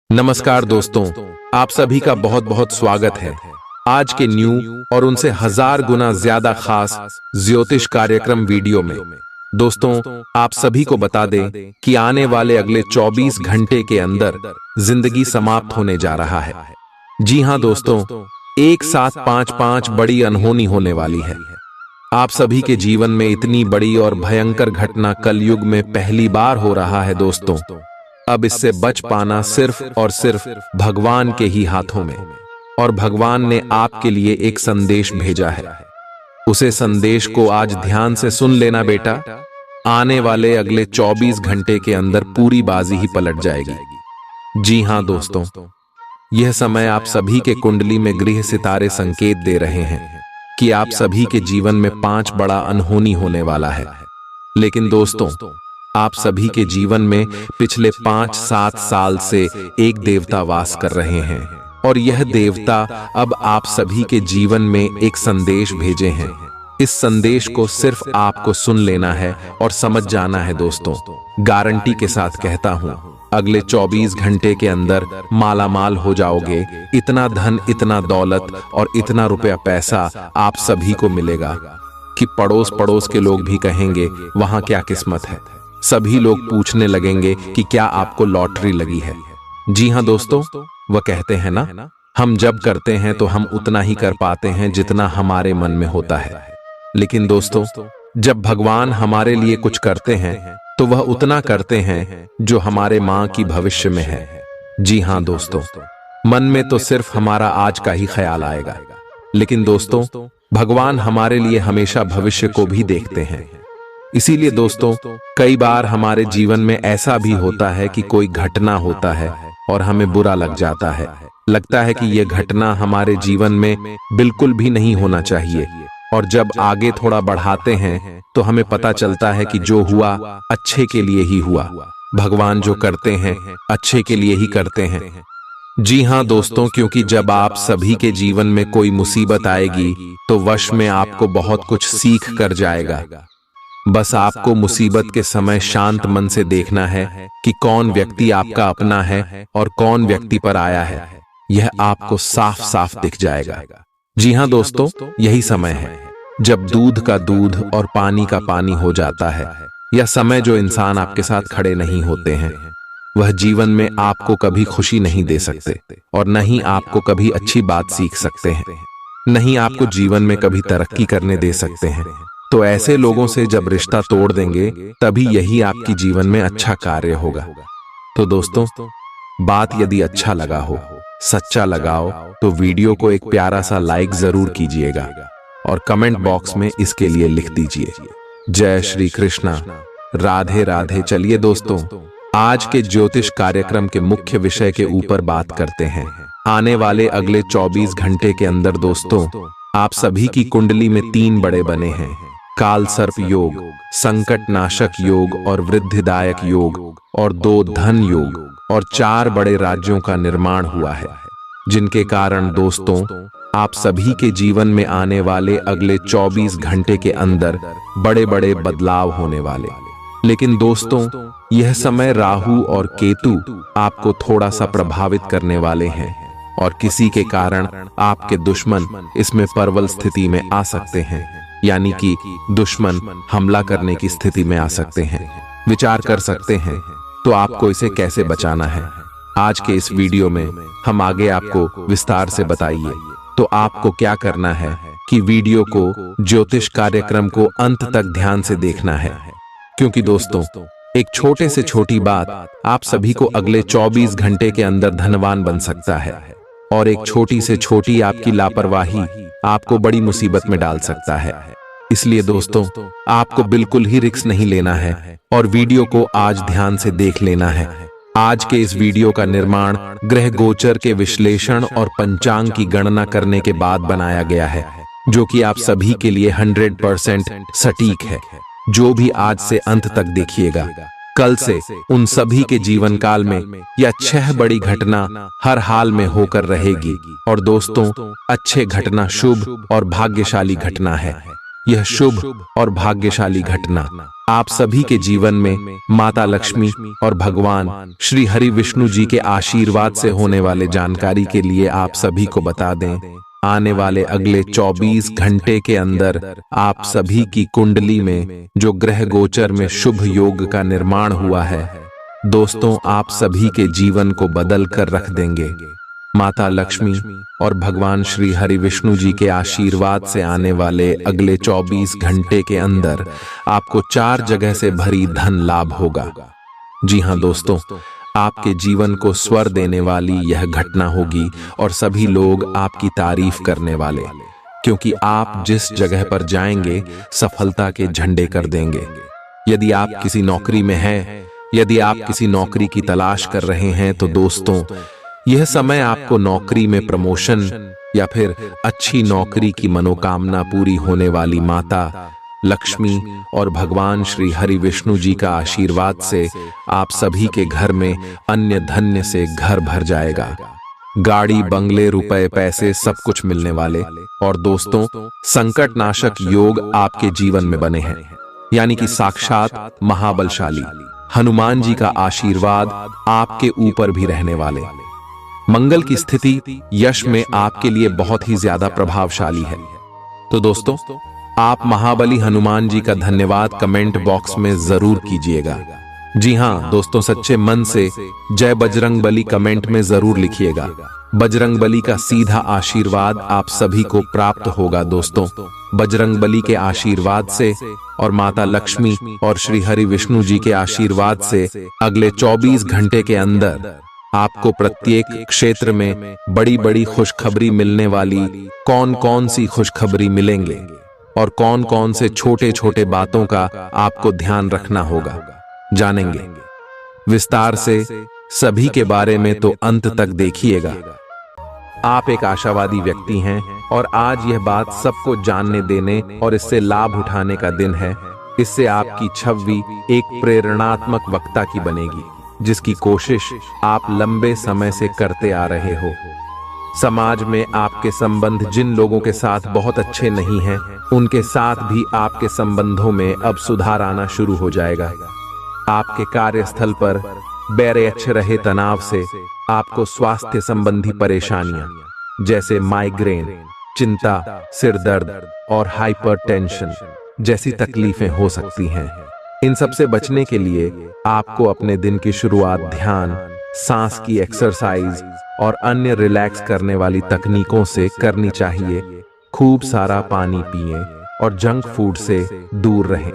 नमस्कार दोस्तों, आप सभी का बहुत बहुत स्वागत है आज के न्यू और उनसे 1000 गुना ज्यादा खास ज्योतिष कार्यक्रम वीडियो में। दोस्तों, आप सभी को बता दें कि आने वाले अगले 24 घंटे के अंदर जिंदगी समाप्त होने जा रहा है। जी हां दोस्तों, एक साथ पांच बड़ी अनहोनी होने वाली है। आप सभी के जीवन में इतनी बड़ी और भयंकर घटना कलयुग में पहली बार हो रहा है दोस्तों। अब इससे बच पाना सिर्फ और सिर्फ भगवान के ही हाथों में। और भगवान ने आपके लिए एक संदेश भेजा है। उसे संदेश को आज ध्यान से सुन लेना बेटा। आने वाले अगले 24 घंटे के अंदर पूरी बाजी ही पलट जाएगी। जी हां दोस्तों, यह समय आप सभी के कुंडली में गृह सितारे संकेत दे रहे हैं कि आप सभी के जीवन में 5 बड़ा अनहोनी होने वाला है। लेकिन दोस्तों, आप सभी के जीवन में पिछले 5-7 साल से एक देवता वास कर रहे हैं और यह देवता अब आप सभी के जीवन में एक संदेश भेजे हैं। इस संदेश को सिर्फ आपको सुन लेना है और समझ जाना है दोस्तों। गारंटी के साथ कहता हूं, अगले 24 घंटे के अंदर मालामाल हो जाओगे। इतना धन, इतना दौलत और इतना रुपया पैसा आप सभी को मिलेगा कि पड़ोस पड़ोस के लोग भी कहेंगे वहां क्या किस्मत है। सभी लोग पूछने लगेंगे कि क्या आपको लॉटरी लगी है। जी हां दोस्तों, वह कहते हैं ना, हम जब करते हैं तो हम उतना ही कर पाते हैं जितना हमारे मन में होता है। लेकिन दोस्तों, जब भगवान हमारे लिए कुछ करते हैं तो वह उतना करते हैं जो हमारे मां की भविष्य में है। जी हां दोस्तों, मन में तो सिर्फ हमारा आज का ही ख्याल आएगा। लेकिन दोस्तों, भगवान हमारे लिए हमेशा भविष्य को भी देखते हैं। इसीलिए दोस्तों, कई बार हमारे जीवन में ऐसा भी होता है कि कोई घटना होता है और हमें बुरा लग जाता है। लगता है कि यह घटना हमारे जीवन में बिल्कुल भी नहीं होना चाहिए। और जब आगे थोड़ा बढ़ाते हैं तो हमें पता चलता है कि जो हुआ अच्छे के लिए ही हुआ। भगवान जो करते हैं अच्छे के लिए ही करते हैं। जी हां दोस्तों, क्योंकि जब आप सभी के जीवन में कोई मुसीबत आएगी तो वश में आपको बहुत कुछ सीख कर जाएगा। बस आपको मुसीबत के समय शांत मन से देखना है कि कौन व्यक्ति आपका अपना है और कौन व्यक्ति पर आया है। यह आपको साफ साफ दिख जाएगा। जी हां दोस्तों, यही समय है जब दूध का दूध और पानी का पानी हो जाता है। यह समय जो इंसान आपके साथ खड़े नहीं होते हैं, वह जीवन में आपको कभी खुशी नहीं दे सकते और न ही आपको कभी अच्छी बात सीख सकते हैं, नहीं आपको जीवन में कभी तरक्की करने दे सकते हैं। तो ऐसे लोगों से जब रिश्ता तोड़ देंगे तभी यही आपकी जीवन में अच्छा कार्य होगा। तो दोस्तों, बात यदि अच्छा लगा हो, सच्चा लगाओ तो वीडियो को एक प्यारा सा लाइक जरूर कीजिएगा और कमेंट बॉक्स में इसके लिए लिख दीजिए जय श्री कृष्णा, राधे राधे। चलिए दोस्तों, आज के ज्योतिष कार्यक्रम के मुख्य विषय के ऊपर बात करते हैं। आने वाले अगले 24 घंटे के अंदर दोस्तों, आप सभी की कुंडली में 3 बड़े बने हैं। काल सर्प योग, संकट नाशक योग और वृद्धिदायक योग, और 2 धन योग और 4 बड़े राज्यों का निर्माण हुआ है, जिनके कारण दोस्तों आप सभी के जीवन में आने वाले अगले 24 घंटे के अंदर बड़े बड़े बदलाव होने वाले। लेकिन दोस्तों, यह समय राहु और केतु आपको थोड़ा सा प्रभावित करने वाले हैं और किसी के कारण आपके दुश्मन इसमें प्रबल स्थिति में आ सकते हैं, यानी कि दुश्मन हमला करने की स्थिति में आ सकते हैं, विचार कर सकते हैं। तो आपको इसे कैसे बचाना है, आज के इस वीडियो में हम आगे आपको विस्तार से बताइए। तो आपको क्या करना है कि वीडियो को, ज्योतिष कार्यक्रम को अंत तक ध्यान से देखना है, क्योंकि दोस्तों एक छोटे से छोटी बात आप सभी को अगले 24 घंटे के अंदर धनवान बन सकता है और एक छोटी से छोटी आपकी लापरवाही आपको बड़ी मुसीबत में डाल सकता है। इसलिए दोस्तों, आपको बिल्कुल ही रिस्क नहीं लेना है और वीडियो को आज ध्यान से देख लेना है। आज के इस वीडियो का निर्माण ग्रह गोचर के विश्लेषण और पंचांग की गणना करने के बाद बनाया गया है, जो कि आप सभी के लिए 100% सटीक है। जो भी आज से अंत तक देखिएगा, कल से उन सभी के जीवन काल में यह 6 बड़ी घटना हर हाल में होकर रहेगी। और दोस्तों, अच्छे घटना शुभ और भाग्यशाली घटना है। यह शुभ और भाग्यशाली घटना आप सभी के जीवन में माता लक्ष्मी और भगवान श्री हरि विष्णु जी के आशीर्वाद से होने वाले जानकारी के लिए आप सभी को बता दें, आने वाले अगले 24 घंटे के अंदर आप सभी की कुंडली में जो ग्रह गोचर में शुभ योग का निर्माण हुआ है दोस्तों, आप सभी के जीवन को बदल कर रख देंगे। माता लक्ष्मी और भगवान श्री हरि विष्णु जी के आशीर्वाद से आने वाले अगले 24 घंटे के अंदर आपको 4 जगह से भरी धन लाभ होगा। जी हां दोस्तों, आपके जीवन को स्वर देने वाली यह घटना होगी और सभी लोग आपकी तारीफ करने वाले, क्योंकि आप जिस जगह पर जाएंगे सफलता के झंडे कर देंगे। यदि आप किसी नौकरी में हैं, यदि आप किसी नौकरी की तलाश कर रहे हैं तो दोस्तों, यह समय आपको नौकरी में प्रमोशन या फिर अच्छी नौकरी की मनोकामना पूरी होने वाली माता लक्ष्मी और भगवान श्री हरि विष्णु जी का आशीर्वाद से आप सभी के घर में अन्य धन्य से घर भर जाएगा। गाड़ी, बंगले, रुपए, पैसे सब कुछ मिलने वाले। और दोस्तों, संकट नाशक योग आपके जीवन में बने हैं, यानी कि साक्षात महाबलशाली हनुमान जी का आशीर्वाद आपके ऊपर भी रहने वाले। मंगल की स्थिति यश में आपके लिए बहुत ही ज्यादा प्रभावशाली है। तो दोस्तों, आप महाबली हनुमान जी का धन्यवाद कमेंट बॉक्स में जरूर कीजिएगा। जी हां दोस्तों, सच्चे मन से जय बजरंग बली कमेंट में जरूर लिखिएगा। बजरंग बली का सीधा आशीर्वाद आप सभी को प्राप्त होगा। दोस्तों, बजरंग बली के आशीर्वाद से और माता लक्ष्मी और श्री हरि विष्णु जी के आशीर्वाद से अगले 24 घंटे के अंदर आपको प्रत्येक क्षेत्र में बड़ी बड़ी खुशखबरी मिलने वाली। कौन कौन सी खुशखबरी मिलेंगे और कौन कौन से छोटे छोटे बातों का आपको ध्यान रखना होगा, जानेंगे विस्तार से सभी के बारे में। तो अंत तक देखिएगा। आप एक आशावादी व्यक्ति हैं और आज यह बात सबको जानने देने और इससे लाभ उठाने का दिन है। इससे आपकी छवि एक प्रेरणात्मक वक्ता की बनेगी, जिसकी कोशिश आप लंबे समय से करते आ रहे हो। समाज में आपके संबंध जिन लोगों के साथ बहुत अच्छे नहीं हैं, उनके साथ भी आपके संबंधों में अब सुधार आना शुरू हो जाएगा। आपके कार्यस्थल पर बैरे अच्छे रहे तनाव से आपको स्वास्थ्य संबंधी परेशानियां जैसे माइग्रेन, चिंता, सिर दर्द और हाइपरटेंशन जैसी तकलीफें हो सकती हैं। इन सब से बचने के लिए आपको अपने दिन की शुरुआत ध्यान, सांस की एक्सरसाइज और अन्य रिलैक्स करने वाली तकनीकों से करनी चाहिए। खूब सारा पानी पिएं और जंक फूड से दूर रहें।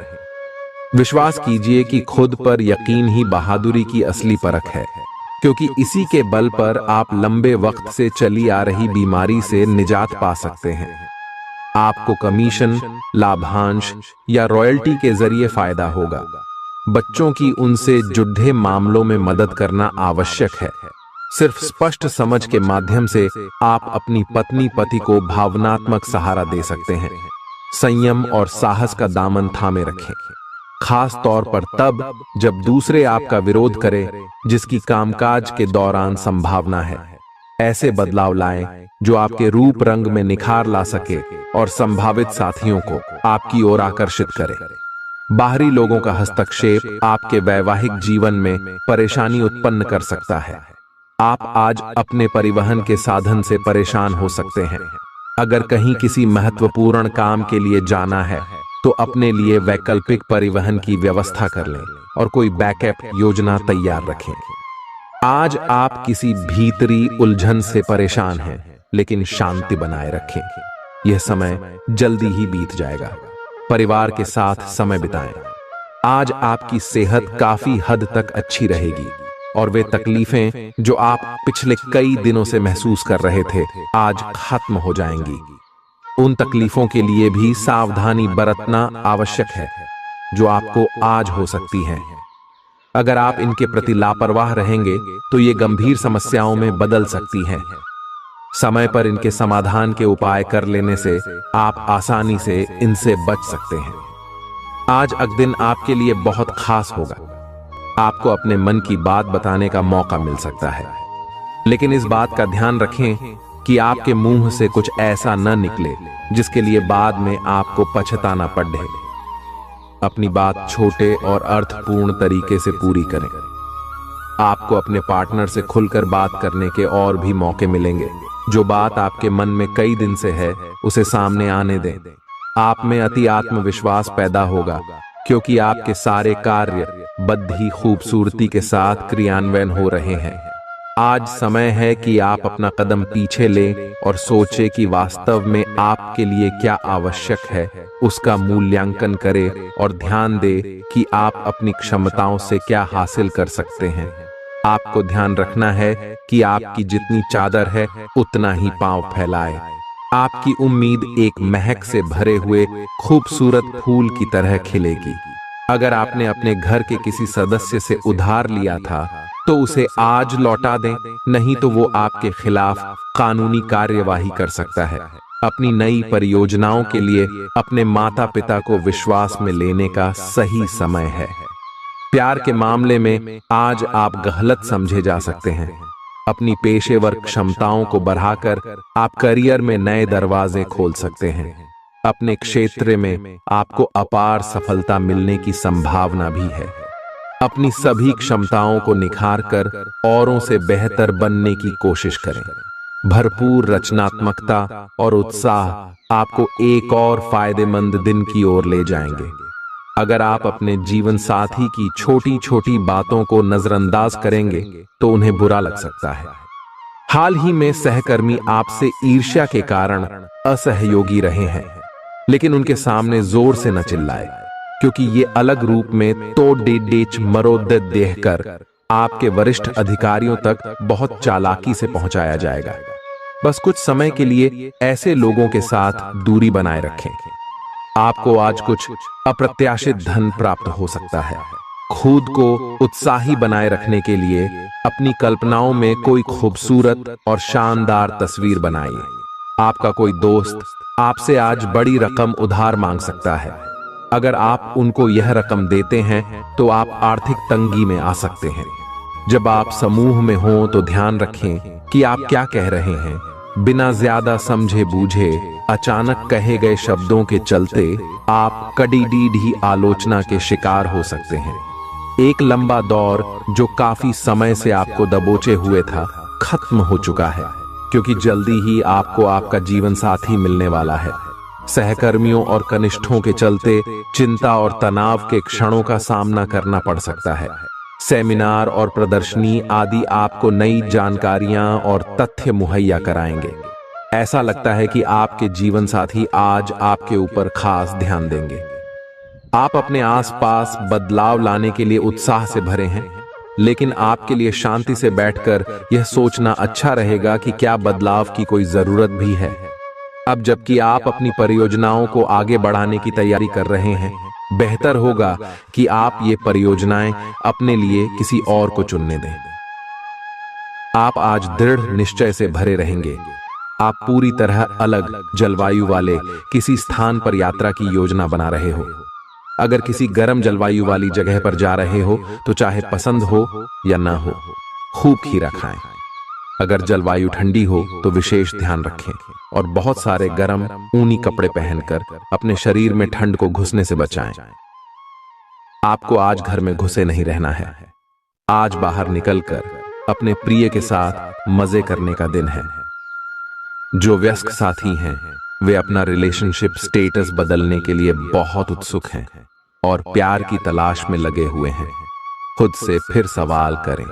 विश्वास कीजिए कि खुद पर यकीन ही बहादुरी की असली परख है, क्योंकि इसी के बल पर आप लंबे वक्त से चली आ रही बीमारी से निजात पा सकते हैं। आपको कमीशन, लाभांश या रॉयल्टी के जरिए फायदा होगा। बच्चों की उनसे जुड़े मामलों में मदद करना आवश्यक है। सिर्फ स्पष्ट समझ के माध्यम से आप अपनी पत्नी पति को भावनात्मक सहारा दे सकते हैं। संयम और साहस का दामन थामे रखें, खास तौर पर तब जब दूसरे आपका विरोध करें, जिसकी कामकाज के दौरान संभावना है। ऐसे बदलाव लाएं जो आपके रूप रंग में निखार ला सके और संभावित साथियों को आपकी ओर आकर्षित करे। बाहरी लोगों का हस्तक्षेप आपके वैवाहिक जीवन में परेशानी उत्पन्न कर सकता है। आप आज अपने परिवहन के साधन से परेशान हो सकते हैं। अगर कहीं किसी महत्वपूर्ण काम के लिए जाना है तो अपने लिए वैकल्पिक परिवहन की व्यवस्था कर लें और कोई बैकअप योजना तैयार रखें। आज आप किसी भीतरी उलझन से परेशान हैं, लेकिन शांति बनाए रखें। यह समय जल्दी ही बीत जाएगा। परिवार के साथ समय बिताएं। आज आपकी सेहत काफी हद तक अच्छी रहेगी और वे तकलीफें जो आप पिछले कई दिनों से महसूस कर रहे थे, आज खत्म हो जाएंगी। उन तकलीफों के लिए भी सावधानी बरतना आवश्यक है जो आपको आज हो सकती हैं। अगर आप इनके प्रति लापरवाह रहेंगे तो ये गंभीर समस्याओं में बदल सकती हैं। समय पर इनके समाधान के उपाय कर लेने से आप आसानी से इनसे बच सकते हैं। आज का दिन आपके लिए बहुत खास होगा। आपको अपने मन की बात बताने का मौका मिल सकता है, लेकिन इस बात का ध्यान रखें कि आपके मुंह से कुछ ऐसा न निकले जिसके लिए बाद में आपको पछताना पड़े। अपनी बात छोटे और अर्थपूर्ण तरीके से पूरी करें। आपको अपने पार्टनर से खुलकर बात करने के और भी मौके मिलेंगे। जो बात आपके मन में कई दिन से है उसे सामने आने दें। आप में अति आत्मविश्वास पैदा होगा क्योंकि आपके सारे कार्य बड़ी खूबसूरती के साथ क्रियान्वयन हो रहे हैं। आज समय है कि आप अपना कदम पीछे लें और सोचें कि वास्तव में आपके लिए क्या आवश्यक है, उसका मूल्यांकन करें और ध्यान दें कि आप अपनी क्षमताओं से क्या हासिल कर सकते हैं। आपको ध्यान रखना है कि आपकी जितनी चादर है उतना ही पांव फैलाए। आपकी उम्मीद एक महक से भरे हुए खूबसूरत फूल की तरह खिलेगी। अगर आपने अपने घर के किसी सदस्य से उधार लिया था तो उसे आज लौटा दें, नहीं तो वो आपके खिलाफ कानूनी कार्यवाही कर सकता है। अपनी नई परियोजनाओं के लिए अपने माता पिता को विश्वास में लेने का सही समय है। प्यार के मामले में आज आप गलत समझे जा सकते हैं। अपनी पेशेवर क्षमताओं को बढ़ाकर आप करियर में नए दरवाजे खोल सकते हैं। अपने क्षेत्र में आपको अपार सफलता मिलने की संभावना भी है। अपनी सभी क्षमताओं को निखारकर औरों से बेहतर बनने की कोशिश करें। भरपूर रचनात्मकता और उत्साह आपको एक और फायदेमंद दिन की ओर ले जाएंगे। अगर आप अपने जीवन साथी की छोटी छोटी बातों को नजरअंदाज करेंगे तो उन्हें बुरा लग सकता है। हाल ही में सहकर्मी आपसे ईर्ष्या के कारण असहयोगी रहे हैं, लेकिन उनके सामने जोर से न चिल्लाए, क्योंकि ये अलग रूप में तो डेच मरोद देहकर आपके वरिष्ठ अधिकारियों तक बहुत चालाकी से पहुंचाया जाएगा। बस कुछ समय के लिए ऐसे लोगों के साथ दूरी बनाए रखें। आपको आज कुछ अप्रत्याशित धन प्राप्त हो सकता है। खुद को उत्साही बनाए रखने के लिए अपनी कल्पनाओं में कोई खूबसूरत और शानदार तस्वीर बनाइए। आपका कोई दोस्त आपसे आज बड़ी रकम उधार मांग सकता है। अगर आप उनको यह रकम देते हैं तो आप आर्थिक तंगी में आ सकते हैं। जब आप समूह में हों तो ध्यान रखें कि आप क्या कह रहे हैं। बिना ज्यादा समझे बूझे अचानक कहे गए शब्दों के चलते आप कड़ी आलोचना के शिकार हो सकते हैं। एक लंबा दौर जो काफी समय से आपको दबोचे हुए था खत्म हो चुका है, क्योंकि जल्दी ही आपको आपका जीवन साथी मिलने वाला है। सहकर्मियों और कनिष्ठों के चलते चिंता और तनाव के क्षणों का सामना करना पड़ सकता है। सेमिनार और प्रदर्शनी आदि आपको नई जानकारियां और तथ्य मुहैया कराएंगे। ऐसा लगता है कि आपके जीवन साथी आज आपके ऊपर खास ध्यान देंगे। आप अपने आसपास बदलाव लाने के लिए उत्साह से भरे हैं, लेकिन आपके लिए शांति से बैठकर यह सोचना अच्छा रहेगा कि क्या बदलाव की कोई जरूरत भी है। अब जबकि आप अपनी परियोजनाओं को आगे बढ़ाने की तैयारी कर रहे हैं, बेहतर होगा कि आप ये परियोजनाएं अपने लिए किसी और को चुनने दें। आप आज दृढ़ निश्चय से भरे रहेंगे। आप पूरी तरह अलग जलवायु वाले किसी स्थान पर यात्रा की योजना बना रहे हो। अगर किसी गर्म जलवायु वाली जगह पर जा रहे हो तो चाहे पसंद हो या ना हो, खूब खीरा खाएं। अगर जलवायु ठंडी हो तो विशेष ध्यान रखें और बहुत सारे गर्म ऊनी कपड़े पहनकर अपने शरीर में ठंड को घुसने से बचाएं। आपको आज घर में घुसे नहीं रहना है। आज बाहर निकलकर अपने प्रिय के साथ मजे करने का दिन है। जो वयस्क साथी हैं वे अपना रिलेशनशिप स्टेटस बदलने के लिए बहुत उत्सुक हैं और प्यार की तलाश में लगे हुए हैं। खुद से फिर सवाल करें,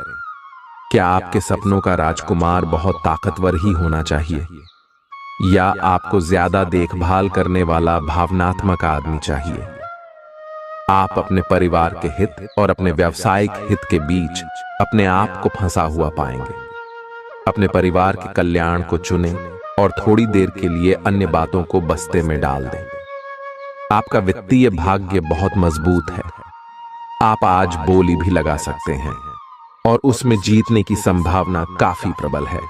क्या आपके सपनों का राजकुमार बहुत ताकतवर ही होना चाहिए या आपको ज्यादा देखभाल करने वाला भावनात्मक आदमी चाहिए? आप अपने परिवार के हित और अपने व्यावसायिक हित के बीच अपने आप को फंसा हुआ पाएंगे। अपने परिवार के कल्याण को चुनें और थोड़ी देर के लिए अन्य बातों को बस्ते में डाल दें। आपका वित्तीय भाग्य बहुत मजबूत है। आप आज बोली भी लगा सकते हैं और उसमें जीतने की संभावना काफी प्रबल है।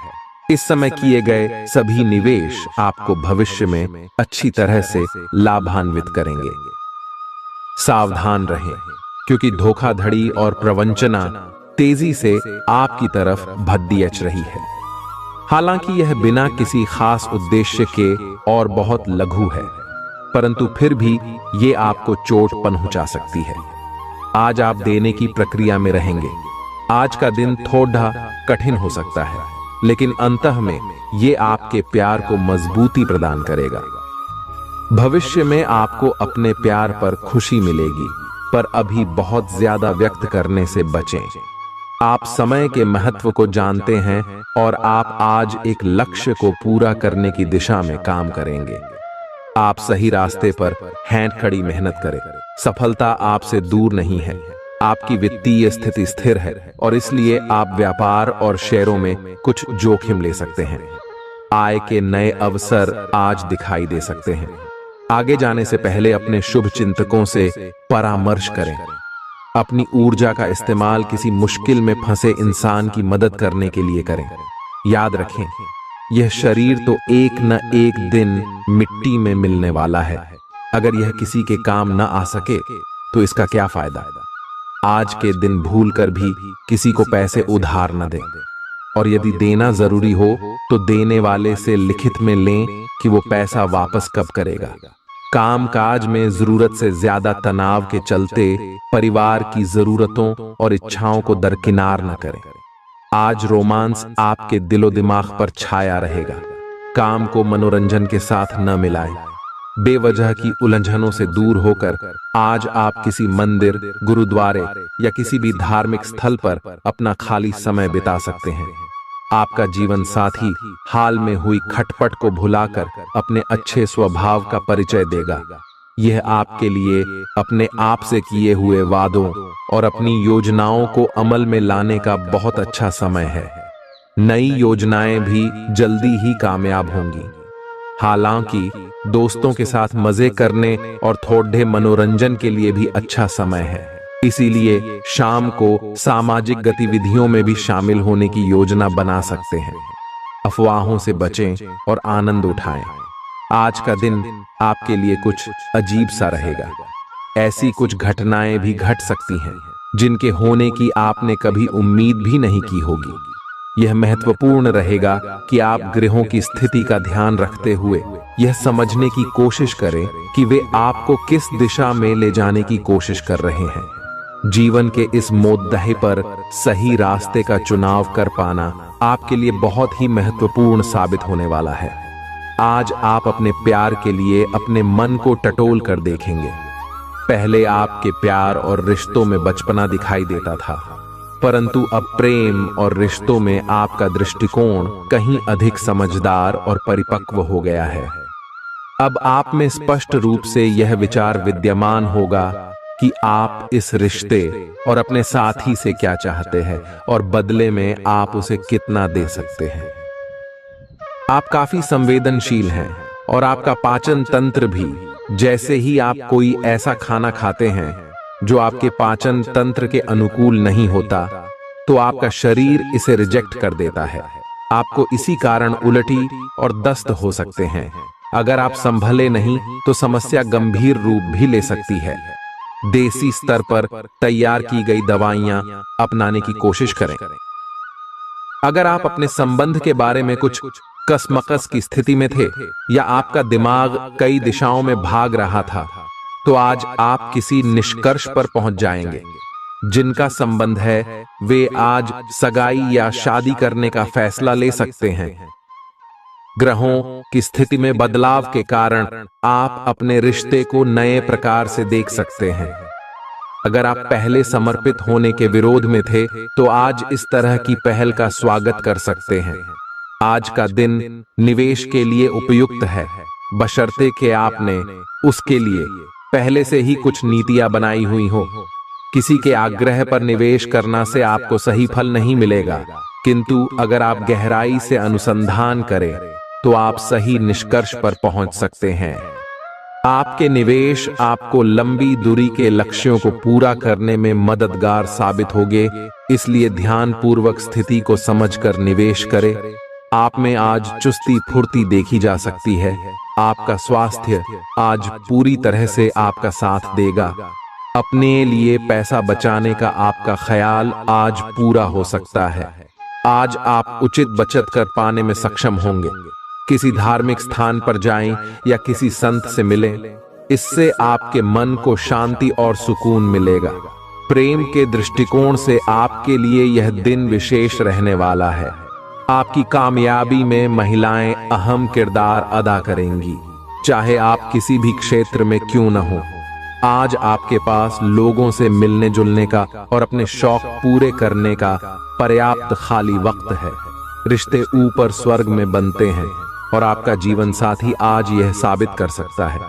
इस समय किए गए सभी निवेश आपको भविष्य में अच्छी तरह से लाभान्वित करेंगे। सावधान रहें, क्योंकि धोखाधड़ी और प्रवंचना तेजी से आपकी तरफ भद्दी अच रही है। हालांकि यह बिना किसी खास उद्देश्य के और बहुत लघु है, परंतु फिर भी ये आपको चोट पहुंचा सकती है। आज आप देने की प्रक्रिया में रहेंगे। आज का दिन थोड़ा कठिन हो सकता है, लेकिन अंतः में ये आपके प्यार को मजबूती प्रदान करेगा। भविष्य में आपको अपने प्यार पर खुशी मिलेगी, पर अभी बहुत ज्यादा व्यक्त करने से बचें। आप समय के महत्व को जानते हैं और आप आज एक लक्ष्य को पूरा करने की दिशा में काम करेंगे। आप सही रास्ते पर हैंड खड़ी मेहनत करें। सफलता आपसे दूर नहीं है। आपकी वित्तीय स्थिति स्थिर है और इसलिए आप व्यापार और शेयरों में कुछ जोखिम ले सकते हैं। आय के नए अवसर आज दिखाई दे सकते हैं। आगे जाने से पहले अपने शुभ चिंतकों से परामर्श करें। अपनी ऊर्जा का इस्तेमाल किसी मुश्किल में फंसे इंसान की मदद करने के लिए करें। याद रखें, यह शरीर तो एक न एक दिन मिट्टी में मिलने वाला है। अगर यह किसी के काम न आ सके तो इसका क्या फायदा। आज के दिन भूलकर भी किसी को पैसे उधार न दें, और यदि देना जरूरी हो तो देने वाले से लिखित में लें कि वो पैसा वापस कब करेगा। कामकाज में जरूरत से ज्यादा तनाव के चलते परिवार की जरूरतों और इच्छाओं को दरकिनार न करें। आज रोमांस आपके दिलो दिमाग पर छाया रहेगा। काम को मनोरंजन के साथ न मिलाएं। बेवजह की उलझनों से दूर होकर आज आप किसी मंदिर, गुरुद्वारे या किसी भी धार्मिक स्थल पर अपना खाली समय बिता सकते हैं। आपका जीवन साथी हाल में हुई खटपट को भुलाकर अपने अच्छे स्वभाव का परिचय देगा। यह आपके लिए अपने आप से किए हुए वादों और अपनी योजनाओं को अमल में लाने का बहुत अच्छा समय है। नई योजनाएं भी जल्दी ही कामयाब होंगी। हालांकि दोस्तों के साथ मजे करने और थोड़े मनोरंजन के लिए भी अच्छा समय है। इसीलिए शाम को सामाजिक गतिविधियों में भी शामिल होने की योजना बना सकते हैं। अफवाहों से बचें और आनंद उठाएं। आज का दिन आपके लिए कुछ अजीब सा रहेगा। ऐसी कुछ घटनाएं भी घट सकती हैं जिनके होने की आपने कभी उम्मीद भी नहीं की होगी। यह महत्वपूर्ण रहेगा कि आप ग्रहों की स्थिति का ध्यान रखते हुए यह समझने की कोशिश करें कि वे आपको किस दिशा में ले जाने की कोशिश कर रहे हैं। जीवन के इस मोद्दे पर सही रास्ते का चुनाव कर पाना आपके लिए बहुत ही महत्वपूर्ण साबित होने वाला है। आज आप अपने प्यार के लिए अपने मन को टटोल कर देखेंगे। पहले आपके प्यार और रिश्तों में बचपना दिखाई देता था, परंतु अब प्रेम और रिश्तों में आपका दृष्टिकोण कहीं अधिक समझदार और परिपक्व हो गया है। अब आप में स्पष्ट रूप से यह विचार विद्यमान होगा कि आप इस रिश्ते और अपने साथी से क्या चाहते हैं और बदले में आप उसे कितना दे सकते हैं। आप काफी संवेदनशील हैं और आपका पाचन तंत्र भी। जैसे ही आप कोई ऐसा खाना खाते हैं जो आपके पाचन तंत्र के अनुकूल नहीं होता, तो आपका शरीर इसे रिजेक्ट कर देता है। आपको इसी कारण उल्टी और दस्त हो सकते हैं। अगर आप संभले नहीं तो समस्या गंभीर रूप भी ले सकती है। देसी स्तर पर तैयार की गई दवाइयां अपनाने की कोशिश करें। अगर आप अपने संबंध के बारे में कुछ कसमकस की स्थिति में थे या आपका दिमाग कई दिशाओं में भाग रहा था, तो आज आप किसी निष्कर्ष पर पहुंच जाएंगे। जिनका संबंध है वे आज सगाई या शादी करने का फैसला ले सकते हैं। ग्रहों की स्थिति में बदलाव के कारण आप अपने रिश्ते को नए प्रकार से देख सकते हैं। अगर आप पहले समर्पित होने के विरोध में थे, तो आज इस तरह की पहल का स्वागत कर सकते हैं। आज का दिन निवेश के लिए उपयुक्त है, बशर्ते कि आपने उसके लिए पहले से ही कुछ नीतियां बनाई हुई हो। किसी के आग्रह पर निवेश करना से आपको सही फल नहीं मिलेगा, किंतु अगर आप गहराई से अनुसंधान करें तो आप सही निष्कर्ष पर पहुंच सकते हैं। आपके निवेश आपको लंबी दूरी के लक्ष्यों को पूरा करने में मददगार साबित होंगे, इसलिए ध्यानपूर्वक स्थिति को समझकर निवेश करें। आप में आज चुस्ती फुर्ती देखी जा सकती है। आपका स्वास्थ्य आज पूरी तरह से आपका साथ देगा। अपने लिए पैसा बचाने का आपका ख्याल आज पूरा हो सकता है। आज आप उचित बचत कर पाने में सक्षम होंगे। किसी धार्मिक स्थान पर जाएं या किसी संत से मिलें, इससे आपके मन को शांति और सुकून मिलेगा। प्रेम के दृष्टिकोण से आपके लिए यह दिन विशेष रहने वाला है। आपकी कामयाबी में महिलाएं अहम किरदार अदा करेंगी, चाहे आप किसी भी क्षेत्र में क्यों न हो। आज आपके पास लोगों से मिलने जुलने का और अपने शौक पूरे करने का पर्याप्त खाली वक्त है। रिश्ते ऊपर स्वर्ग में बनते हैं और आपका जीवन साथी आज यह साबित कर सकता है।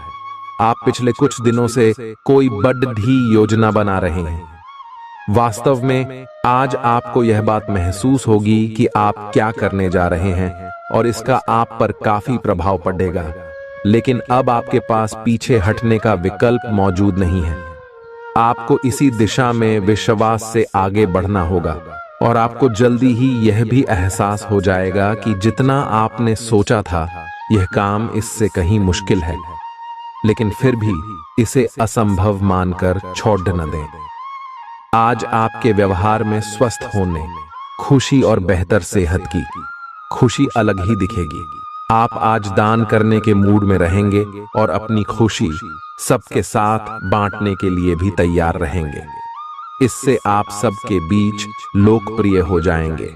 आप पिछले कुछ दिनों से कोई बड़ी योजना बना रहे हैं। वास्तव में आज आपको यह बात महसूस होगी कि आप क्या करने जा रहे हैं और इसका आप पर काफी प्रभाव पड़ेगा। लेकिन अब आपके पास पीछे हटने का विकल्प मौजूद नहीं है। आपको इसी दिशा में विश्वास से आगे बढ़ना होगा और आपको जल्दी ही यह भी एहसास हो जाएगा कि जितना आपने सोचा था यह काम इससे कहीं मुश्किल है। लेकिन फिर भी इसे असंभव मानकर छोड़ न दें। आज आपके व्यवहार में स्वस्थ होने, खुशी और बेहतर सेहत की खुशी अलग ही दिखेगी। आप आज दान करने के मूड में रहेंगे और अपनी खुशी सबके साथ बांटने के लिए भी तैयार रहेंगे। इससे आप सबके बीच लोकप्रिय हो जाएंगे।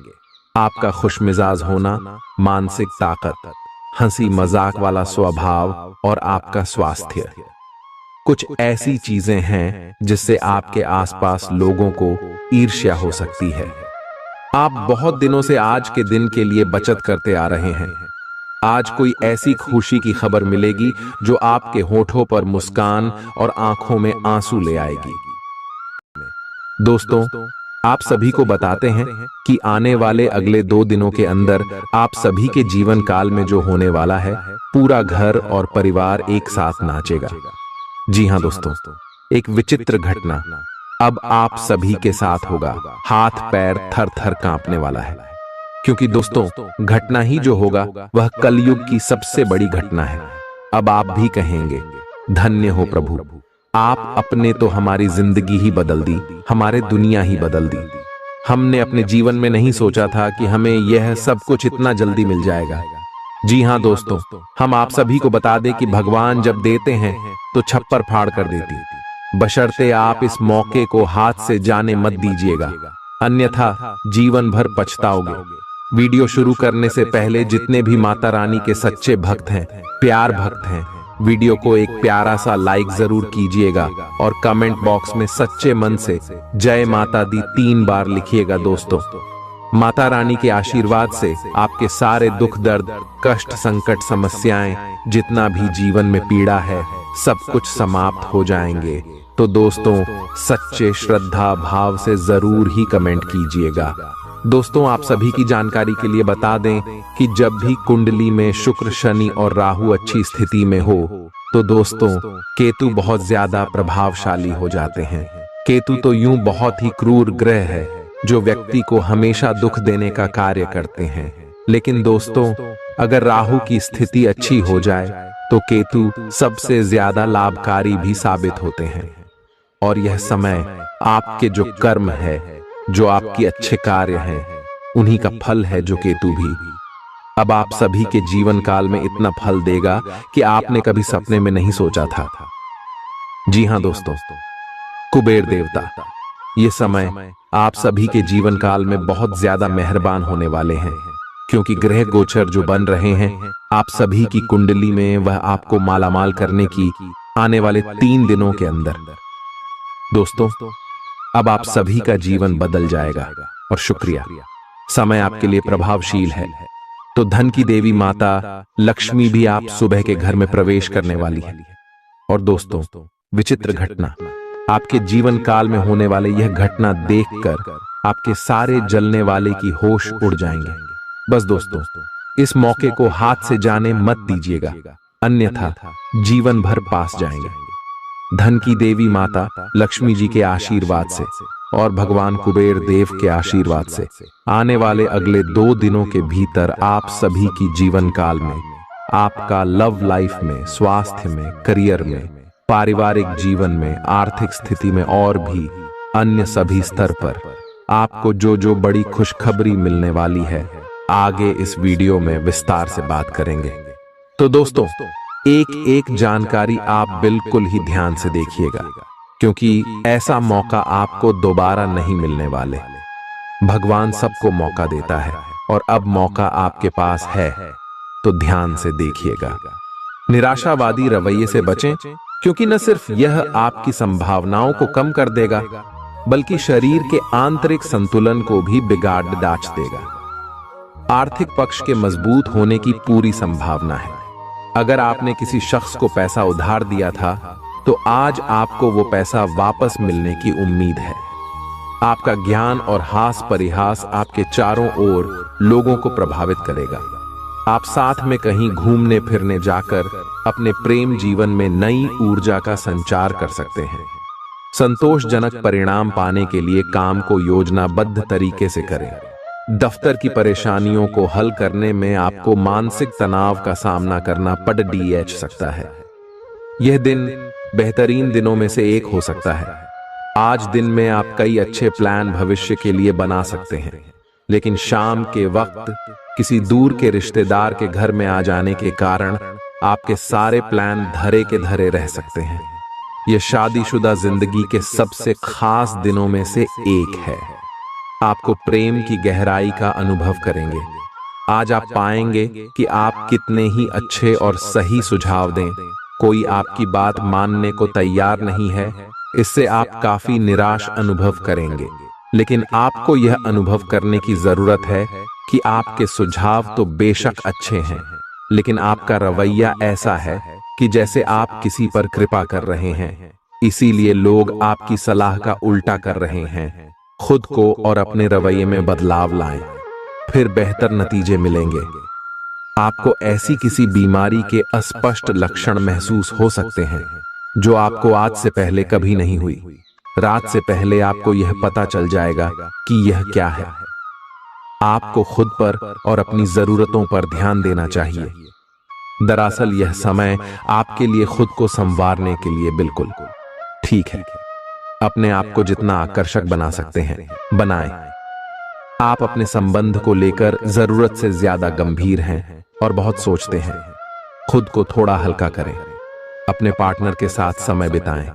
आपका खुशमिजाज होना, मानसिक ताकत, हंसी मजाक वाला स्वभाव और आपका स्वास्थ्य कुछ ऐसी चीजें हैं जिससे आपके आसपास लोगों को ईर्ष्या हो सकती है। आप बहुत दिनों से आज के दिन के लिए बचत करते आ रहे हैं। आज कोई ऐसी खुशी की खबर मिलेगी जो आपके होठों पर मुस्कान और आंखों में आंसू ले आएगी। दोस्तों, आप सभी को बताते हैं कि आने वाले अगले 2 दिनों के अंदर आप सभी के जीवन काल में जो होने वाला है, पूरा घर और परिवार एक साथ नाचेगा। जी हां दोस्तों, एक विचित्र घटना अब आप सभी के साथ होगा। हाथ पैर थर थर कांपने वाला है, क्योंकि दोस्तों घटना ही जो होगा वह कलयुग की सबसे बड़ी घटना है। अब आप भी कहेंगे, धन्य हो प्रभु, आप अपने तो हमारी जिंदगी ही बदल दी, हमारे दुनिया ही बदल दी। हमने अपने जीवन में नहीं सोचा था कि हमें यह सब कुछ इतना जल्दी मिल जाएगा। जी हां दोस्तों, हम आप सभी को बता दें कि भगवान जब देते हैं तो छप्पर फाड़ कर देती, बशर्ते आप इस मौके को हाथ से जाने मत दीजिएगा, अन्यथा जीवन भर पछताओगे। वीडियो शुरू करने से पहले जितने भी माता रानी के सच्चे भक्त हैं, प्यार भक्त हैं, वीडियो को एक प्यारा सा लाइक जरूर कीजिएगा और कमेंट बॉक्स में सच्चे मन से जय माता दी 3 बार लिखिएगा। दोस्तों, माता रानी के आशीर्वाद से आपके सारे दुख दर्द, कष्ट, संकट, समस्याएं, जितना भी जीवन में पीड़ा है, सब कुछ समाप्त हो जाएंगे। तो दोस्तों, सच्चे श्रद्धा भाव से जरूर ही कमेंट कीजिएगा। दोस्तों, आप सभी की जानकारी के लिए बता दें कि जब भी कुंडली में शुक्र, शनि और राहु अच्छी स्थिति में हो तो दोस्तों केतु बहुत ज्यादा प्रभावशाली हो जाते हैं। केतु तो यूं बहुत ही क्रूर ग्रह है जो व्यक्ति को हमेशा दुख देने का कार्य करते हैं। लेकिन दोस्तों, अगर राहु की स्थिति अच्छी हो जाए तो केतु सबसे ज्यादा लाभकारी भी साबित होते हैं। और यह समय आपके जो कर्म है, जो आपकी अच्छे कार्य हैं, उन्हीं का फल है जो केतु भी अब आप सभी के जीवन काल में इतना फल देगा कि आपने कभी सपने में नहीं सोचा था। जी हां दोस्तों, कुबेर देवता ये समय आप सभी के जीवन काल में बहुत ज्यादा मेहरबान होने वाले हैं, क्योंकि ग्रह गोचर जो बन रहे हैं आप सभी की कुंडली में, वह आपको मालामाल करने की आने वाले 3 दिनों के अंदर। दोस्तों, अब आप सभी का जीवन बदल जाएगा और शुक्रिया, समय आपके लिए प्रभावशील है। तो धन की देवी माता लक्ष्मी भी आप सुबह के घर में प्रवेश करने वाली है। और दोस्तों, विचित्र घटना, आपके जीवन काल में होने वाले यह घटना देखकर आपके सारे जलने वाले की होश उड़ जाएंगे। बस दोस्तों, इस मौके को हाथ से जाने मत दीजिएगा, अन्यथा जीवन भर पास जाएंगे। धन की देवी माता लक्ष्मी जी के आशीर्वाद से और भगवान कुबेर देव के आशीर्वाद से आने वाले अगले 2 दिनों के भीतर आप सभी की जीवन काल में, आपका लव लाइफ में, स्वास्थ्य में, करियर में, पारिवारिक जीवन में, आर्थिक स्थिति में और भी अन्य सभी स्तर पर आपको जो बड़ी खुशखबरी मिलने वाली है, आगे इस वीडियो में विस्तार से बात करेंगे। तो दोस्तों, एक एक जानकारी आप बिल्कुल ही ध्यान से देखिएगा, क्योंकि ऐसा मौका आपको दोबारा नहीं मिलने वाले। भगवान सबको मौका देता है और अब मौका आपके पास है, तो ध्यान से देखिएगा। निराशावादी रवैये से बचें, क्योंकि न सिर्फ यह आपकी संभावनाओं को कम कर देगा, बल्कि शरीर के आंतरिक संतुलन को भी बिगाड़ डाच देगा। आर्थिक पक्ष के मजबूत होने की पूरी संभावना है। अगर आपने किसी शख्स को पैसा उधार दिया था, तो आज आपको वो पैसा वापस मिलने की उम्मीद है। आपका ज्ञान और हास परिहास आपके चारों ओर लोगों को प्रभावित करेगा। आप साथ में कहीं घूमने फिरने जाकर अपने प्रेम जीवन में नई ऊर्जा का संचार कर सकते हैं। संतोषजनक परिणाम पाने के लिए काम को योजनाबद्ध तरीके से करें। दफ्तर की परेशानियों को हल करने में आपको मानसिक तनाव का सामना करना पड़ सकता है। यह दिन बेहतरीन दिनों में से एक हो सकता है। आज दिन में आप कई अच्छे प्लान भविष्य के लिए बना सकते हैं, लेकिन शाम के वक्त किसी दूर के रिश्तेदार के घर में आ जाने के कारण आपके सारे प्लान धरे के धरे रह सकते हैं। यह शादीशुदा जिंदगी के सबसे खास दिनों में से एक है। आपको प्रेम की गहराई का अनुभव करेंगे। आज आप पाएंगे कि आप कितने ही अच्छे और सही सुझाव दें, कोई आपकी बात मानने को तैयार नहीं है। इससे आप काफी निराश अनुभव करेंगे, लेकिन आपको यह अनुभव करने की जरूरत है कि आपके सुझाव तो बेशक अच्छे हैं, लेकिन आपका रवैया ऐसा है कि जैसे आप किसी पर कृपा कर रहे हैं, इसीलिए लोग आपकी सलाह का उल्टा कर रहे हैं। खुद को और अपने रवैये में बदलाव लाएं, फिर बेहतर नतीजे मिलेंगे। आपको ऐसी किसी बीमारी के अस्पष्ट लक्षण महसूस हो सकते हैं जो आपको आज से पहले कभी नहीं हुई। रात से पहले आपको यह पता चल जाएगा कि यह क्या है। आपको खुद पर और अपनी जरूरतों पर ध्यान देना चाहिए। दरअसल यह समय आपके लिए खुद को संवारने के लिए बिल्कुल ठीक है। अपने आप को जितना आकर्षक बना सकते हैं, बनाएं। आप अपने संबंध को लेकर जरूरत से ज्यादा गंभीर हैं और बहुत सोचते हैं। खुद को थोड़ा हल्का करें। अपने पार्टनर के साथ समय बिताएं।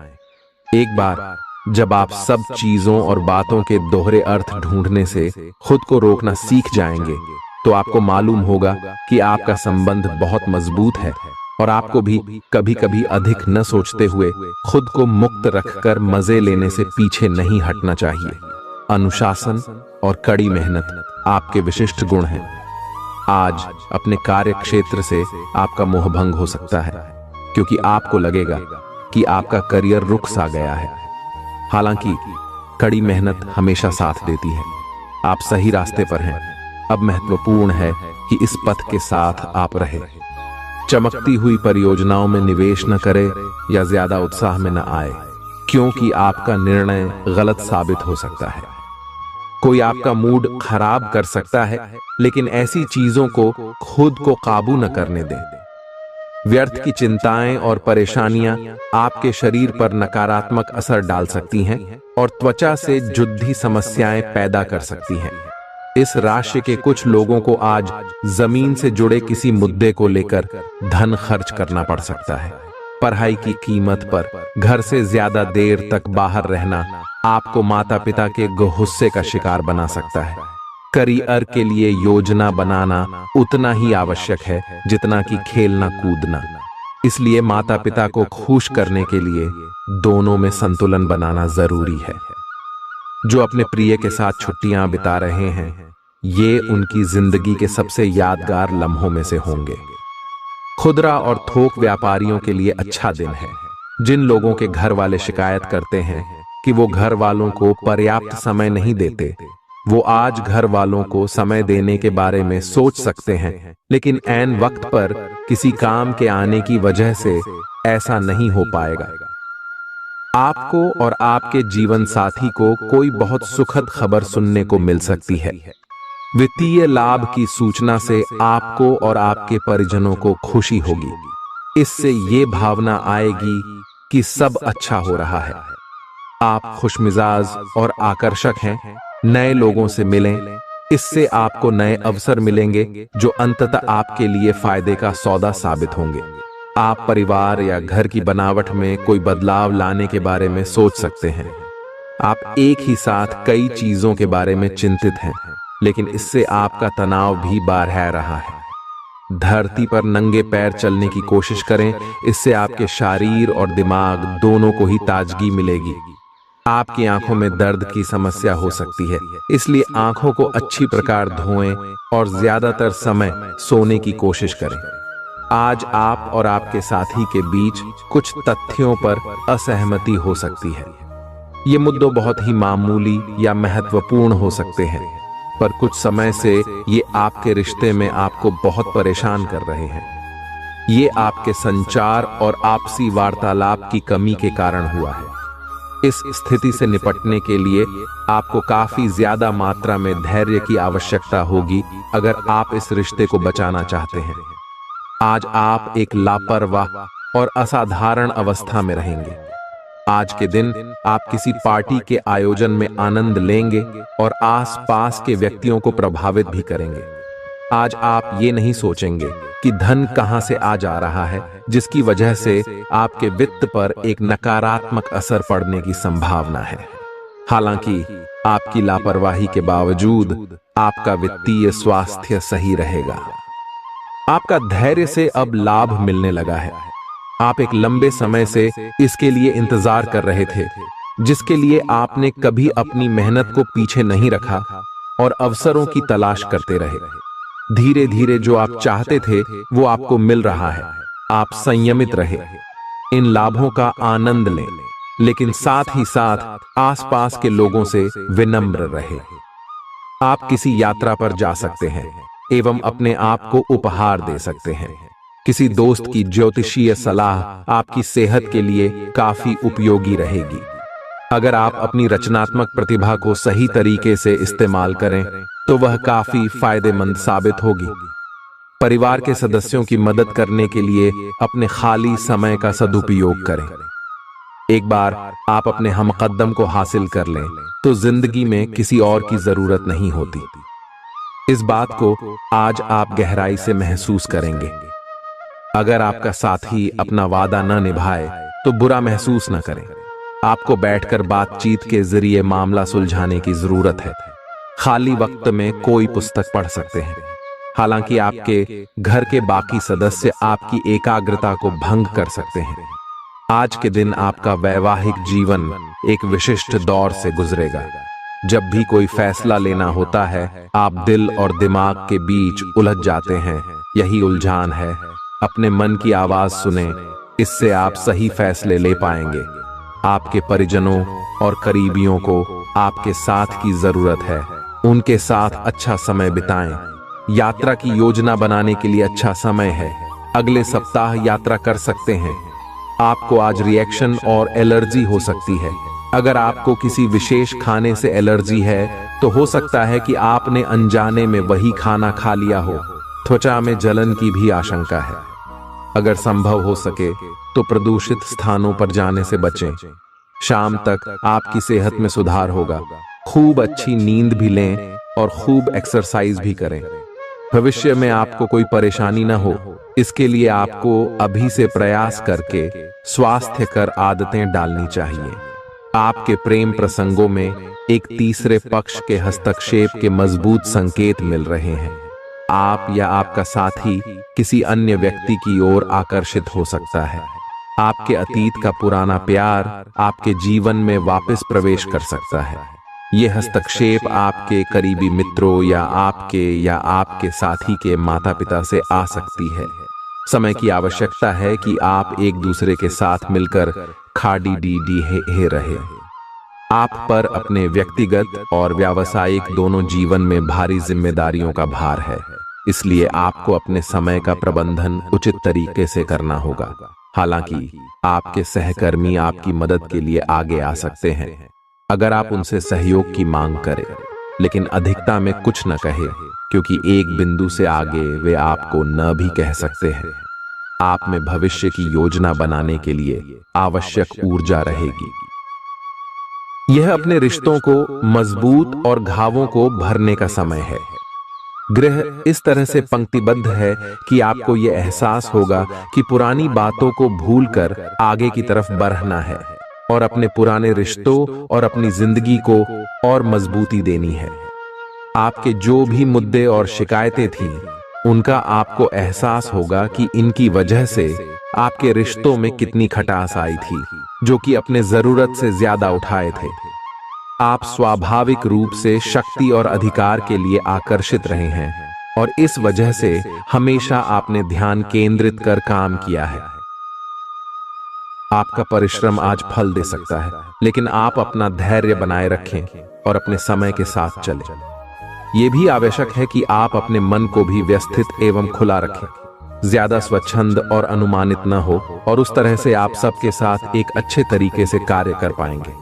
एक बार जब आप सब चीजों और बातों के दोहरे अर्थ ढूंढने से खुद को रोकना सीख जाएंगे, तो आपको मालूम होगा कि आपका संबंध बहुत मजबूत है और आपको भी कभी कभी अधिक न सोचते हुए खुद को मुक्त रखकर मजे लेने से पीछे नहीं हटना चाहिए। अनुशासन और कड़ी मेहनत आपके विशिष्ट गुण हैं। आज अपने कार्य क्षेत्र से आपका मोहभंग हो सकता है, क्योंकि आपको लगेगा कि आपका करियर रुक सा गया है। हालांकि कड़ी मेहनत हमेशा साथ देती है। आप सही रास्ते पर हैं। अब महत्वपूर्ण है कि इस पथ के साथ आप रहें। चमकती हुई परियोजनाओं में निवेश न करें या ज्यादा उत्साह में न आए, क्योंकि आपका निर्णय गलत साबित हो सकता है। कोई आपका मूड खराब कर सकता है, लेकिन ऐसी चीजों को खुद को काबू न करने दें। व्यर्थ की चिंताएं और परेशानियां आपके शरीर पर नकारात्मक असर डाल सकती हैं और त्वचा से जुद्धी समस्याएं पैदा कर सकती हैं। इस राशि के कुछ लोगों को आज जमीन से जुड़े किसी मुद्दे को लेकर धन खर्च करना पड़ सकता है। पढ़ाई की कीमत पर घर से ज्यादा देर तक बाहर रहना आपको माता पिता के गुस्से का शिकार बना सकता है। करियर के लिए योजना बनाना उतना ही आवश्यक है जितना कि खेलना कूदना। इसलिए माता पिता को खुश करने के लिए दोनों में संतुलन बनाना जरूरी है। जो अपने प्रिय के साथ छुट्टियां बिता रहे हैं, ये उनकी जिंदगी के सबसे यादगार लम्हों में से होंगे। खुदरा और थोक व्यापारियों के लिए अच्छा दिन है। जिन लोगों के घर वाले शिकायत करते हैं कि वो घर वालों को पर्याप्त समय नहीं देते, वो आज घर वालों को समय देने के बारे में सोच सकते हैं, लेकिन ऐन वक्त पर किसी काम के आने की वजह से ऐसा नहीं हो पाएगा। आपको और आपके जीवन साथी को कोई बहुत सुखद खबर सुनने को मिल सकती है। वित्तीय लाभ की सूचना से आपको और आपके परिजनों को खुशी होगी। इससे ये भावना आएगी कि सब अच्छा हो रहा है। आप खुशमिजाज और आकर्षक हैं, नए लोगों से मिलें, इससे आपको नए अवसर मिलेंगे जो अंततः आपके लिए फायदे का सौदा साबित होंगे। आप परिवार या घर की बनावट में कोई बदलाव लाने के बारे में सोच सकते हैं। आप एक ही साथ कई चीजों के बारे में चिंतित हैं, लेकिन इससे आपका तनाव भी बढ़ रहा है। धरती पर नंगे पैर चलने की कोशिश करें, इससे आपके शरीर और दिमाग दोनों को ही ताजगी मिलेगी। आपकी आंखों में दर्द की समस्या हो सकती है, इसलिए आंखों को अच्छी प्रकार धोएं और ज्यादातर समय सोने की कोशिश करें। आज आप और आपके साथी के बीच कुछ तथ्यों पर असहमति हो सकती है। ये मुद्दे बहुत ही मामूली या महत्वपूर्ण हो सकते हैं, पर कुछ समय से ये आपके रिश्ते में आपको बहुत परेशान कर रहे हैं। ये आपके संचार और आपसी वार्तालाप की कमी के कारण हुआ है। इस स्थिति से निपटने के लिए आपको काफी ज्यादा मात्रा में धैर्य की आवश्यकता होगी अगर आप इस रिश्ते को बचाना चाहते हैं। आज आप एक लापरवाह और असाधारण अवस्था में रहेंगे। आज के दिन आप किसी पार्टी के आयोजन में आनंद लेंगे और आसपास के व्यक्तियों को प्रभावित भी करेंगे। आज आप ये नहीं सोचेंगे कि धन कहां से आ जा रहा है, जिसकी वजह से आपके वित्त पर एक नकारात्मक असर पड़ने की संभावना है। हालांकि आपकी लापरवाही के बावजूद आपका वित्तीय स्वास्थ्य सही रहेगा। आपका धैर्य से अब लाभ मिलने लगा है। आप एक लंबे समय से इसके लिए इंतजार कर रहे थे, जिसके लिए आपने कभी अपनी मेहनत को पीछे नहीं रखा और अवसरों की तलाश करते रहे। धीरे धीरे जो आप चाहते थे वो आपको मिल रहा है। आप संयमित रहे, इन लाभों का आनंद लें, लेकिन साथ ही साथ आसपास के लोगों से विनम्र रहे। आप किसी यात्रा पर जा सकते हैं एवं अपने आप को उपहार दे सकते हैं। किसी दोस्त की ज्योतिषीय सलाह आपकी सेहत के लिए काफी उपयोगी रहेगी। अगर आप अपनी रचनात्मक प्रतिभा को सही तरीके से इस्तेमाल करें तो वह काफी फायदेमंद साबित होगी। परिवार के सदस्यों की मदद करने के लिए अपने खाली समय का सदुपयोग करें। एक बार आप अपने हमकदम को हासिल कर लें तो जिंदगी में किसी और की जरूरत नहीं होती। इस बात को आज आप गहराई से महसूस करेंगे। अगर आपका साथी अपना वादा न निभाए तो बुरा महसूस न करें। आपको बैठकर बातचीत के जरिए मामला सुलझाने की जरूरत है। खाली वक्त में कोई पुस्तक पढ़ सकते हैं। हालांकि आपके घर के बाकी सदस्य आपकी एकाग्रता को भंग कर सकते हैं। आज के दिन आपका वैवाहिक जीवन एक विशिष्ट दौर से गुजरेगा। जब भी कोई फैसला लेना होता है, आप दिल और दिमाग के बीच उलझ जाते हैं। यही उलझान है। अपने मन की आवाज सुने, इससे आप सही फैसले ले पाएंगे। आपके परिजनों और करीबियों को आपके साथ की जरूरत है। उनके साथ अच्छा समय बिताएं। यात्रा की योजना बनाने के लिए अच्छा समय है। अगले सप्ताह यात्रा कर सकते हैं। आपको आज रिएक्शन और एलर्जी हो सकती है। अगर आपको किसी विशेष खाने से एलर्जी है तो हो सकता है कि आपने अनजाने में वही खाना खा लिया हो। त्वचा में जलन की भी आशंका है। अगर संभव हो सके तो प्रदूषित स्थानों पर जाने से बचें। शाम तक आपकी सेहत में सुधार होगा। खूब अच्छी नींद भी लें और खूब एक्सरसाइज भी करें। भविष्य में आपको कोई परेशानी ना हो, इसके लिए आपको अभी से प्रयास करके स्वास्थ्यकर आदतें डालनी चाहिए। आपके प्रेम प्रसंगों में एक तीसरे पक्ष के हस्तक्षेप के मजबूत संकेत मिल रहे हैं। आप या आपका साथी किसी अन्य व्यक्ति की ओर आकर्षित हो सकता है। आपके अतीत का पुराना प्यार आपके जीवन में वापस प्रवेश कर सकता है। यह हस्तक्षेप आपके करीबी मित्रों या आपके साथी के माता पिता से आ सकती है। समय की आवश्यकता है कि आप एक दूसरे के साथ मिलकर खाड़ी रहे। आप पर अपने व्यक्तिगत और व्यावसायिक दोनों जीवन में भारी जिम्मेदारियों का भार है, इसलिए आपको अपने समय का प्रबंधन उचित तरीके से करना होगा। हालांकि आपके सहकर्मी आपकी मदद के लिए आगे आ सकते हैं अगर आप उनसे सहयोग की मांग करें, लेकिन अधिकता में कुछ न कहे, क्योंकि एक बिंदु से आगे वे आपको न भी कह सकते हैं। आप में भविष्य की योजना बनाने के लिए आवश्यक ऊर्जा रहेगी। यह अपने रिश्तों को मजबूत और घावों को भरने का समय है। ग्रह इस तरह से पंक्तिबद्ध है कि आपको यह एहसास होगा कि पुरानी बातों को भूलकर आगे की तरफ बढ़ना है और अपने पुराने रिश्तों और अपनी जिंदगी को और मजबूती देनी है। आपके जो भी मुद्दे और शिकायतें थीं, उनका आपको एहसास होगा कि इनकी वजह से आपके रिश्तों में कितनी खटास आई थी, जो कि अपने जरूरत से ज्यादा उठाए थे। आप स्वाभाविक रूप से शक्ति और अधिकार के लिए आकर्षित रहे हैं और इस वजह से हमेशा आपने ध्यान केंद्रित कर काम किया है। आपका परिश्रम आज फल दे सकता है, लेकिन आप अपना धैर्य बनाए रखें और अपने समय के साथ चलें। यह भी आवश्यक है कि आप अपने मन को भी व्यवस्थित एवं खुला रखें, ज्यादा स्वच्छंद और अनुमानित न हो, और उस तरह से आप सबके साथ एक अच्छे तरीके से कार्य कर पाएंगे।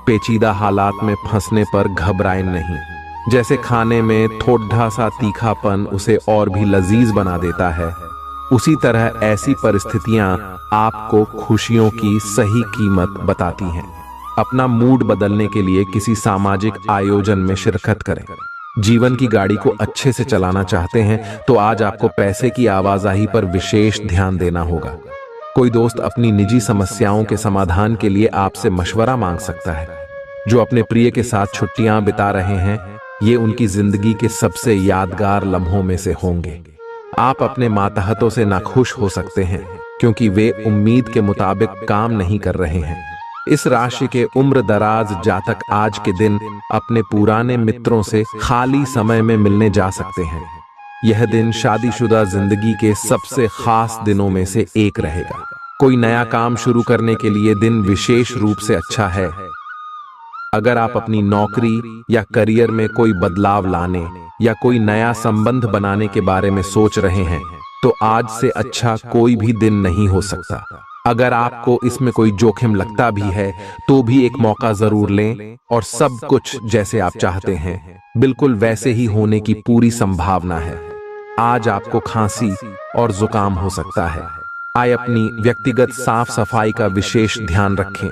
पेचीदा हालात में फंसने पर घबराएं नहीं। जैसे खाने में थोड़ा सा तीखापन उसे और भी लजीज बना देता है, उसी तरह ऐसी परिस्थितियां आपको खुशियों की सही कीमत बताती हैं। अपना मूड बदलने के लिए किसी सामाजिक आयोजन में शिरकत करें। जीवन की गाड़ी को अच्छे से चलाना चाहते हैं तो आज आपको पैसे की आवाजाही पर विशेष ध्यान देना होगा। कोई दोस्त अपनी निजी समस्याओं के समाधान के लिए आपसे मशवरा मांग सकता है। जो अपने प्रिय के साथ छुट्टियां बिता रहे हैं, ये उनकी जिंदगी के सबसे यादगार लम्हों में से होंगे। आप अपने मातहतों से नाखुश हो सकते हैं क्योंकि वे उम्मीद के मुताबिक काम नहीं कर रहे हैं। इस राशि के उम्र दराज जातक आज के दिन अपने पुराने मित्रों से खाली समय में मिलने जा सकते हैं। यह दिन शादीशुदा जिंदगी के सबसे खास दिनों में से एक रहेगा। कोई नया काम शुरू करने के लिए दिन विशेष रूप से अच्छा है। अगर आप अपनी नौकरी या करियर में कोई बदलाव लाने या कोई नया संबंध बनाने के बारे में सोच रहे हैं, तो आज से अच्छा कोई भी दिन नहीं हो सकता। अगर आपको इसमें कोई जोखिम लगता भी है, तो भी एक मौका जरूर लें और सब कुछ जैसे आप चाहते हैं बिल्कुल वैसे ही होने की पूरी संभावना है। आज आपको खांसी और जुकाम हो सकता है। आइए अपनी व्यक्तिगत साफ सफाई का विशेष ध्यान रखें।